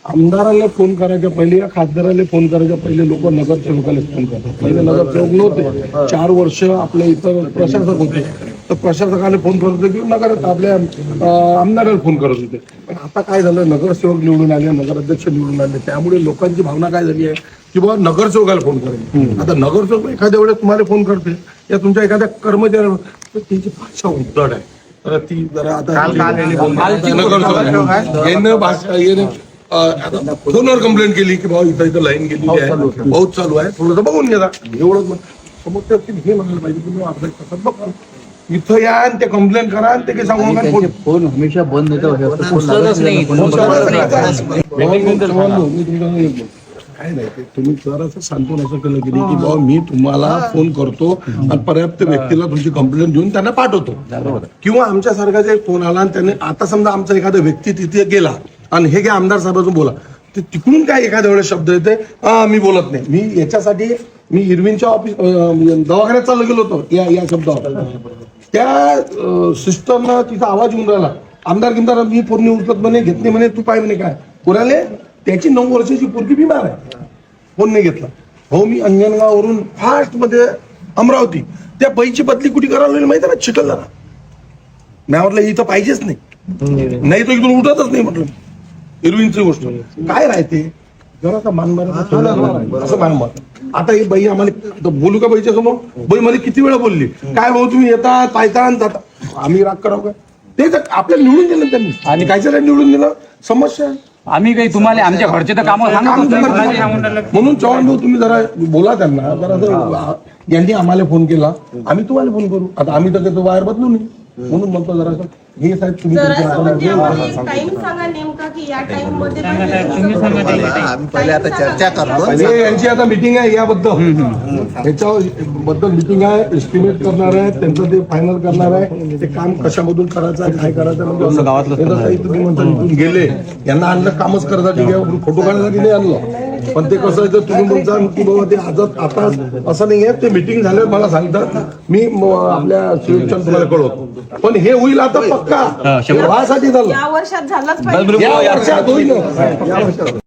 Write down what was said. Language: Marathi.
आमदाराला फोन करायच्या पहिले या खासदाराला फोन करायच्या पहिले लोक नगरसेवकाला फोन करतात. पहिले नगरसेवक नव्हते, 4 वर्ष आपल्या इथं प्रशासक होते, तर प्रशासकाने फोन करत होते की नगर आपल्या आमदाराला फोन करत होते. पण आता काय झालं, नगरसेवक निवडून आले, नगराध्यक्ष निवडून आले, त्यामुळे लोकांची भावना काय झाली आहे की बाबा नगरसेवकाला फोन करेल. आता नगरसेवक एखाद्या वेळेस तुम्हाला फोन करते या तुमच्या एखाद्या कर्मचाऱ्याला, तर त्यांची भाषा उद्धट आहे. तर ती जरा आता फोनवर कंप्लेंट केली की भाऊ इथं लाईन गेलेली आहे, बहुत चालू आहे, थोडंसं बघून घ्या. एवढंच समोर हे म्हणायला पाहिजे की अर्धा तासात बघतो, इथं या आणि ते कंप्लेंट करा आणि ते काही सांगू फोन हमेशा बंद काय नाही. ते तुम्ही जरासं सांत्वन असं केलं की बाबा मी तुम्हाला फोन करतो आणि पर्याप्त व्यक्तीला तुमची कंप्लेंट देऊन त्यांना पाठवतो. किंवा आमच्यासारखा जे फोन आला आणि त्याने आता समजा आमचा एखादा व्यक्ती तिथे गेला आणि हे काय आमदार साहेबांचं बोला, ते तिकडून काय एखाद्या वेळेस शब्द येते मी बोलत नाही. मी याच्यासाठी मी इरविनच्या ऑफिस दवाखान्यात चालू गेलो होतो या शब्दावर. त्या सिस्टरनं तिचा आवाज येऊन राहिला, आमदार किमदार मी फोन उचलत म्हणे, घेत नाही म्हणे, तू पाय म्हणे काय कोणाले, त्याची 9 वर्षाची पोरगी बिमार आहे, फोन नाही घेतला. हो मी अंजनगाववरून फास्ट मध्ये अमरावती, त्या बाईची बदली कुठे करायला माहिती आहे ना, चिखलदरा. मी म्हटलं इथं पाहिजेच नाही तो इथून उठतच नाही. म्हटलं इरविनची गोष्ट काय राहते, जरा मानमार असं मानमार. आता ही बाई आम्हाला बोलू का बाईच्या समोर, बाई मला किती वेळा बोलली काय भाऊ तुम्ही येता पायता आणि जाता, आम्ही राग करावं काय, ते तर आपल्याला निवडून दिलं त्यांनी आणि कायच्याला निवडून दिलं समस्या. आम्ही काही तुम्हाला आमच्या घरचे तर कामं म्हणून चव्हाण भाऊ तुम्ही जरा बोला त्यांना, जरा यांनी आम्हाला फोन केला आम्ही तुम्हाला फोन करू. आता आम्ही तर त्याचं वायर बदलू नाही, म्हणून म्हणतो जरा हे साहेब तुम्ही चर्चा करतो. यांची आता मिटिंग आहे याबद्दल, याच्याबद्दल मिटिंग आहे, एस्टिमेट करणार आहे, त्यांचं ते फायनल करणार आहे, ते काम कशामधून करायचं आहे काय करायचं. म्हणजे तुम्ही म्हणता इथून गेले यांना आणलं कामच करण्यासाठी, फोटो काढण्यासाठी नाही आणलं. पण ते कसं आहे तुम्ही म्हणता की बाबा ते आजच आता असं नाही आहे, ते मिटिंग झाल्यावर मला सांगतात, मी आपल्या सुयोगच्या तुम्हाला कळवतो. पण हे होईल आता पक्का, व्हासाठी झालं, या वर्षात झालंच पाहिजे. या वर्षात होईल.